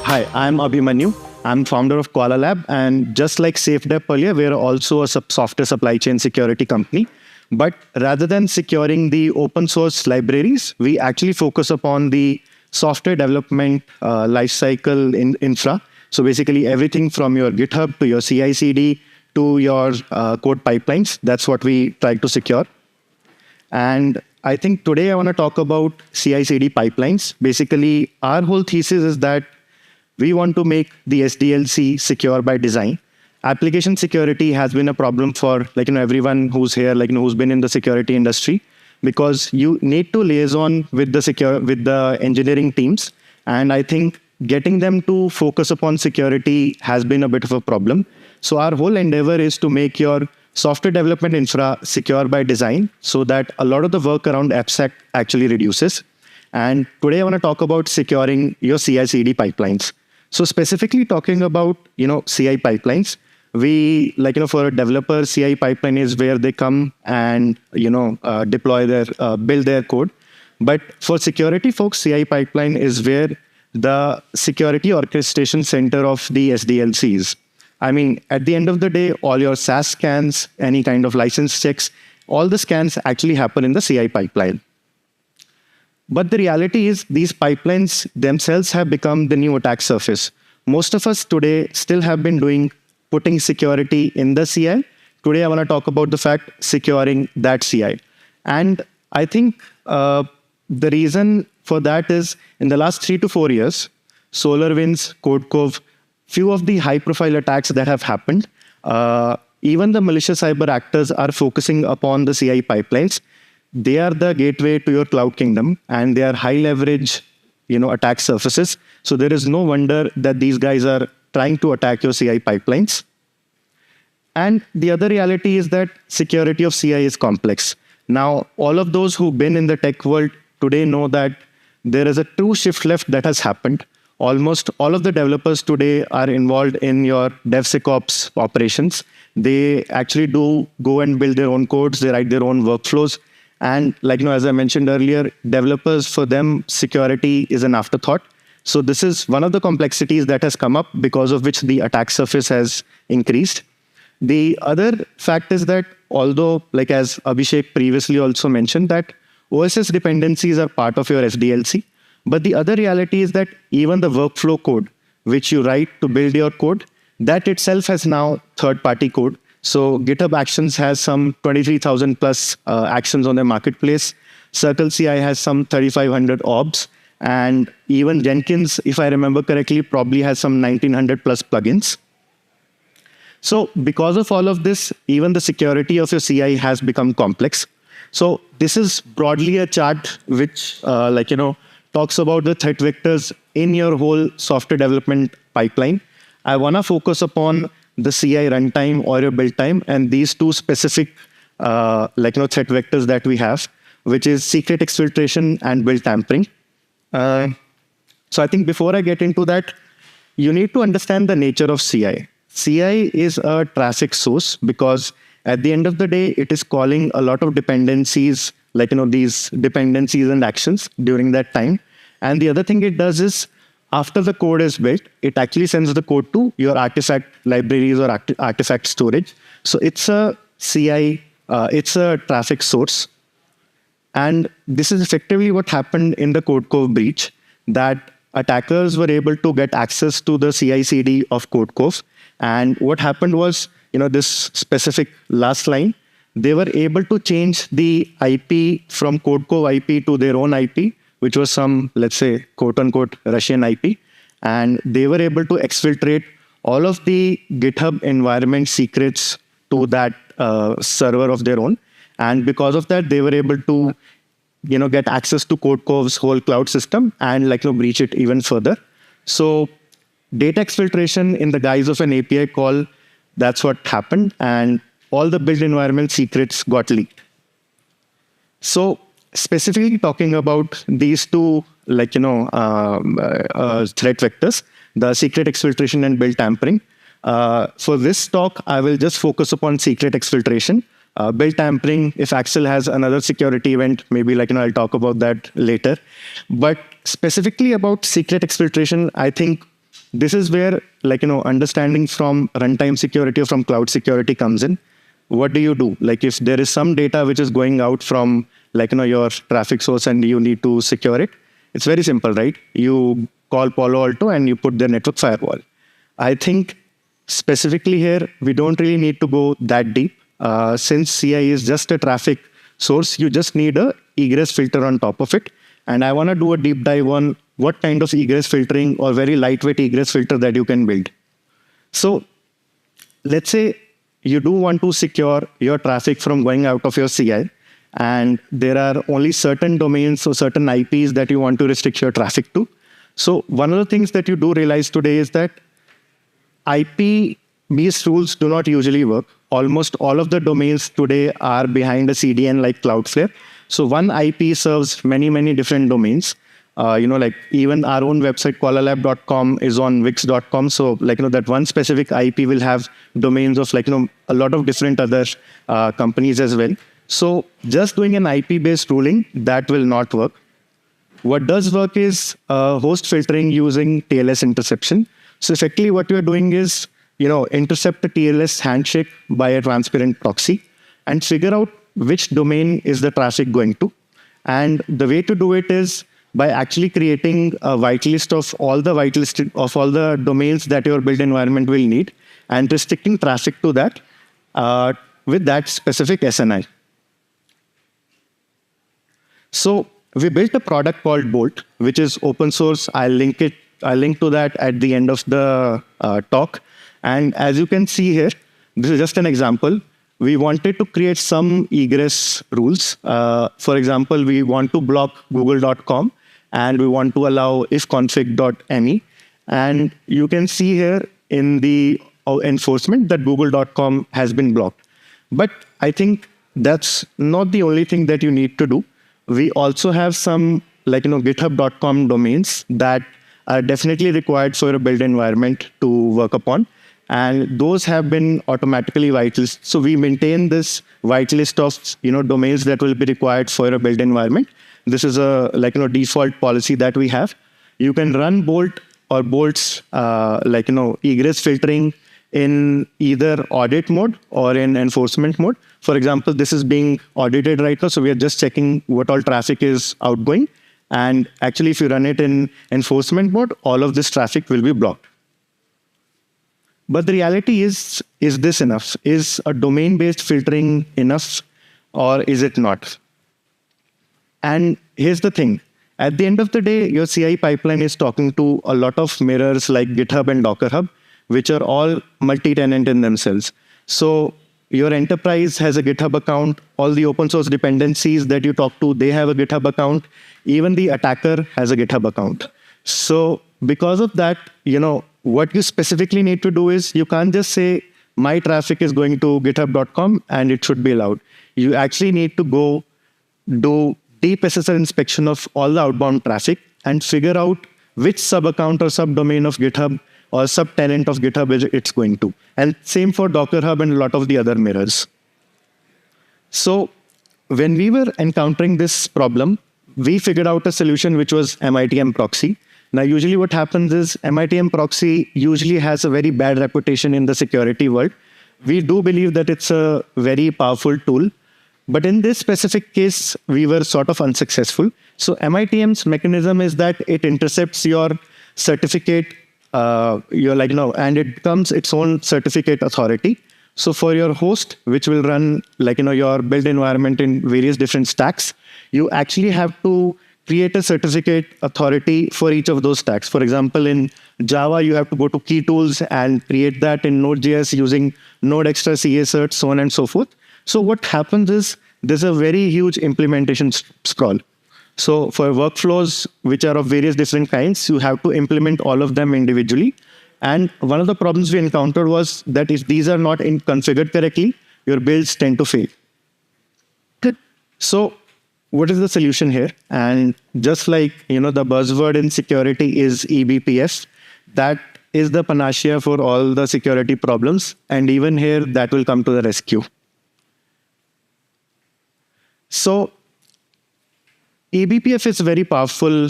Hi, I'm Abhimanyu. I'm founder of Koala Lab, and just like SafeDep earlier, we're also a software supply chain security company. But rather than securing the open source libraries, we actually focus upon the software development lifecycle infra. So basically, everything from your GitHub to your CI/CD to your code pipelines. That's what we try to secure. And I think today I want to talk about CI/CD pipelines. Basically, our whole thesis is that we want to make the SDLC secure by design. Application security has been a problem for everyone who's here, who's been in the security industry, because you need to liaison with the engineering teams. And I think getting them to focus upon security has been a bit of a problem. So our whole endeavor is to make your software development infra secure by design so that a lot of the work around AppSec actually reduces. And today I want to talk about securing your CI/CD pipelines. So specifically talking about CI pipelines, we for a developer, CI pipeline is where they come and deploy build their code. But for security folks, CI pipeline is where the security orchestration center of the SDLCs. I mean, at the end of the day, all your SaaS scans, any kind of license checks, all the scans actually happen in the CI pipeline. But the reality is these pipelines themselves have become the new attack surface. Most of us today still have been putting security in the CI. Today, I want to talk about the fact securing that CI. And I think the reason for that is in the last 3 to 4 years, SolarWinds, CodeCove, few of the high-profile attacks that have happened, even the malicious cyber actors are focusing upon the CI pipelines. They are the gateway to your cloud kingdom, and they are high-leverage, attack surfaces. So there is no wonder that these guys are trying to attack your CI pipelines. And the other reality is that security of CI is complex. Now, all of those who've been in the tech world today know that there is a true shift left that has happened. Almost all of the developers today are involved in your DevSecOps operations. They actually do go and build their own codes. They write their own workflows. And as I mentioned earlier, developers, for them, security is an afterthought. So this is one of the complexities that has come up because of which the attack surface has increased. The other fact is that although, as Abhishek previously also mentioned, that OSS dependencies are part of your SDLC, but the other reality is that even the workflow code, which you write to build your code, that itself has now third-party code. So GitHub Actions has some 23,000 plus actions on their marketplace. Circle CI has some 3,500 OBS. And even Jenkins, if I remember correctly, probably has some 1,900 plus plugins. So because of all of this, even the security of your CI has become complex. So this is broadly a chart which, talks about the threat vectors in your whole software development pipeline. I want to focus upon the CI runtime or your build time, and these two specific threat vectors that we have, which is secret exfiltration and build tampering. So I think before I get into that, you need to understand the nature of CI. CI is a traffic source because at the end of the day, it is calling a lot of dependencies, these dependencies and actions during that time. And the other thing it does is, after the code is built, it actually sends the code to your artifact libraries or artifact storage. So it's a CI, it's a traffic source. And this is effectively what happened in the CodeCove breach, that attackers were able to get access to the CI/CD of CodeCove. And what happened was, this specific last line, they were able to change the IP from CodeCove IP to their own IP, which was some, let's say, quote-unquote Russian IP. And they were able to exfiltrate all of the GitHub environment secrets to that server of their own. And because of that, they were able to get access to CodeCove's whole cloud system and breach it even further. So data exfiltration in the guise of an API call, that's what happened. And all the build environment secrets got leaked. So specifically talking about these two threat vectors, the secret exfiltration and build tampering. For this talk, I will just focus upon secret exfiltration. Build tampering, if Accel has another security event, maybe I'll talk about that later. But specifically about secret exfiltration, I think this is where understanding from runtime security or from cloud security comes in. What do you do? Like if there is some data which is going out from your traffic source and you need to secure it, it's very simple, right? You call Palo Alto and you put their network firewall. I think specifically here, we don't really need to go that deep. Since CI is just a traffic source, you just need a egress filter on top of it. And I want to do a deep dive on what kind of egress filtering or very lightweight egress filter that you can build. So let's say you do want to secure your traffic from going out of your CI, and there are only certain domains or certain IPs that you want to restrict your traffic to. So one of the things that you do realize today is that IP-based rules do not usually work. Almost all of the domains today are behind a CDN like Cloudflare. So one IP serves many, many different domains. Like even our own website, koalalab.com is on wix.com. So that one specific IP will have domains of a lot of different other companies as well. So just doing an IP-based ruling, that will not work. What does work is host filtering using TLS interception. So effectively what you're doing is, intercept the TLS handshake by a transparent proxy and figure out which domain is the traffic going to. And the way to do it is by actually creating a whitelist of all the domains that your build environment will need and restricting traffic to that with that specific SNI. So we built a product called Bolt, which is open source. I'll link to that at the end of the talk. And as you can see here, this is just an example. We wanted to create some egress rules. For example, we want to block google.com and we want to allow ifconfig.me. And you can see here in the enforcement that google.com has been blocked. But I think that's not the only thing that you need to do. We also have some github.com domains that are definitely required for a build environment to work upon. And those have been automatically whitelisted. So we maintain this whitelist of domains that will be required for a build environment. This is a default policy that we have. You can run Bolt or Bolt's egress filtering in either audit mode or in enforcement mode. For example, this is being audited right now, so we are just checking what all traffic is outgoing. And actually, if you run it in enforcement mode, all of this traffic will be blocked. But the reality is this enough? Is a domain-based filtering enough, or is it not? And here's the thing. At the end of the day, your CI pipeline is talking to a lot of mirrors like GitHub and Docker Hub, which are all multi-tenant in themselves. So your enterprise has a GitHub account. All the open source dependencies that you talk to, they have a GitHub account. Even the attacker has a GitHub account. So because of that, what you specifically need to do is you can't just say, my traffic is going to github.com and it should be allowed. You actually need to go do deep SSL inspection of all the outbound traffic and figure out which sub-account or subdomain of GitHub or subtenant of GitHub it's going to. And same for Docker Hub and a lot of the other mirrors. So when we were encountering this problem, we figured out a solution which was MITM proxy. Now, usually what happens is MITM proxy usually has a very bad reputation in the security world. We do believe that it's a very powerful tool. But in this specific case, we were sort of unsuccessful. So MITM's mechanism is that it intercepts your certificate, and it becomes its own certificate authority. So for your host, which will run your build environment in various different stacks, you actually have to create a certificate authority for each of those stacks. For example, in Java, you have to go to key tools and create that in Node.js using Node extra CA cert, so on and so forth. So what happens is there's a very huge implementation sprawl. So for workflows, which are of various different kinds, you have to implement all of them individually. And one of the problems we encountered was that if these are not configured correctly, your builds tend to fail. So what is the solution here? And just like, the buzzword in security is eBPF, that is the panacea for all the security problems. And even here, that will come to the rescue. So eBPF is a very powerful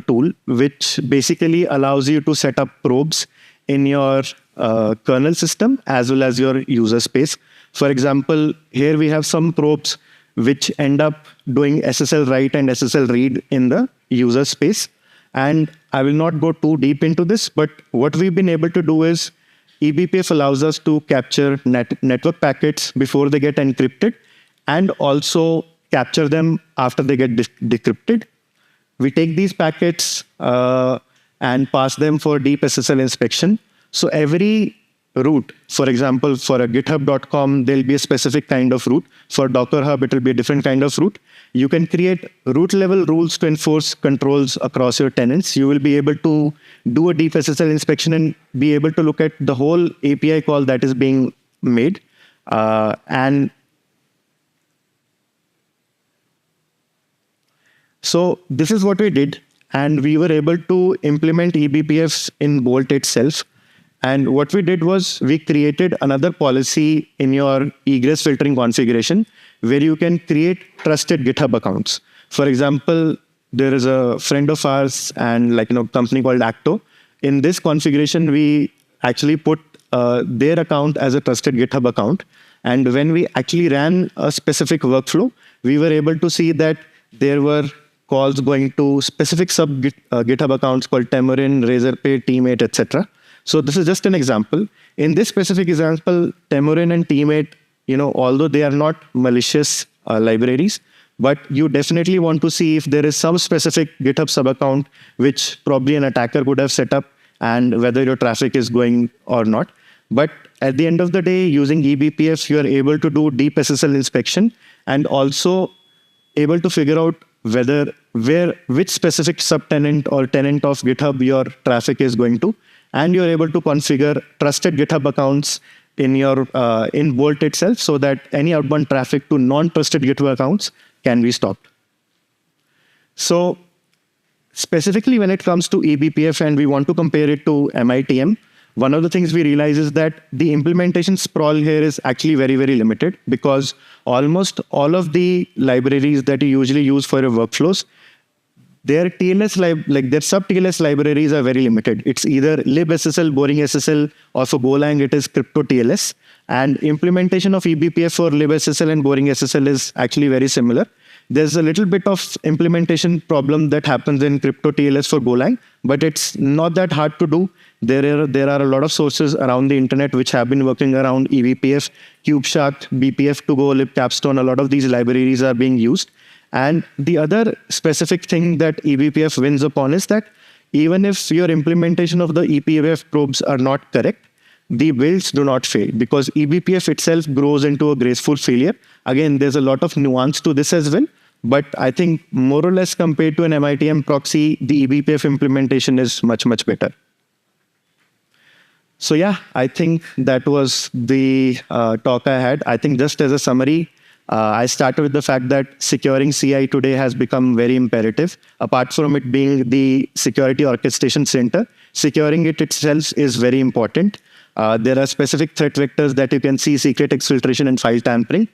tool which basically allows you to set up probes in your kernel system as well as your user space. For example, here we have some probes which end up doing SSL write and SSL read in the user space. And I will not go too deep into this, but what we've been able to do is eBPF allows us to capture network packets before they get encrypted and also capture them after they get decrypted. We take these packets and pass them for deep SSL inspection. So every route, for example, for a github.com, there'll be a specific kind of route. For Docker Hub, it will be a different kind of route. You can create route level rules to enforce controls across your tenants. You will be able to do a deep SSL inspection and be able to look at the whole API call that is being made. And so this is what we did. And we were able to implement eBPF in Bolt itself. And what we did was we created another policy in your egress filtering configuration where you can create trusted GitHub accounts. For example, there is a friend of ours and company called Acto. In this configuration, we actually put their account as a trusted GitHub account. And when we actually ran a specific workflow, we were able to see that there were calls going to specific GitHub accounts called Temurin, Razorpay, Teammate, etc. So this is just an example. In this specific example, Temurin and Teammate, although they are not malicious libraries, but you definitely want to see if there is some specific GitHub sub-account which probably an attacker could have set up and whether your traffic is going or not. But at the end of the day, using eBPF, you are able to do deep SSL inspection and also able to figure out which specific subtenant or tenant of GitHub your traffic is going to. And you're able to configure trusted GitHub accounts in your in Bolt itself so that any outbound traffic to non-trusted GitHub accounts can be stopped. So specifically when it comes to eBPF and we want to compare it to MITM, one of the things we realize is that the implementation sprawl here is actually very, very limited because almost all of the libraries that you usually use for your workflows, their TLS their sub-TLS libraries are very limited. It's either libSSL, boring SSL, or for Golang, it is crypto TLS. And implementation of eBPF for libSSL and boring SSL is actually very similar. There's a little bit of implementation problem that happens in crypto TLS for Golang, but it's not that hard to do. There are a lot of sources around the internet which have been working around eBPF, CubeShark, BPF2Go, libcapstone. A lot of these libraries are being used. And the other specific thing that eBPF wins upon is that even if your implementation of the eBPF probes are not correct, the builds do not fail because eBPF itself grows into a graceful failure. Again, there's a lot of nuance to this as well. But I think more or less compared to an MITM proxy, the eBPF implementation is much, much better. So yeah, I think that was the talk I had. I think just as a summary, I started with the fact that securing CI today has become very imperative. Apart from it being the security orchestration center, securing it itself is very important. There are specific threat vectors that you can see: secret exfiltration and file tampering.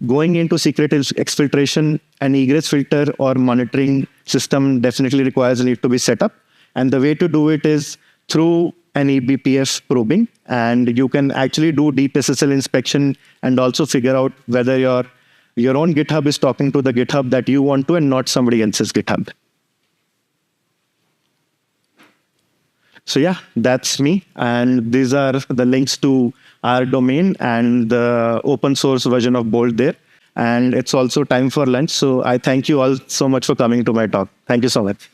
Going into secret exfiltration, an egress filter or monitoring system definitely requires a need to be set up. And the way to do it is through an eBPF probing. And you can actually do deep SSL inspection and also figure out whether your own GitHub is talking to the GitHub that you want to and not somebody else's GitHub. So yeah, that's me. And these are the links to our domain and the open source version of Bolt there. And it's also time for lunch. So I thank you all so much for coming to my talk. Thank you so much.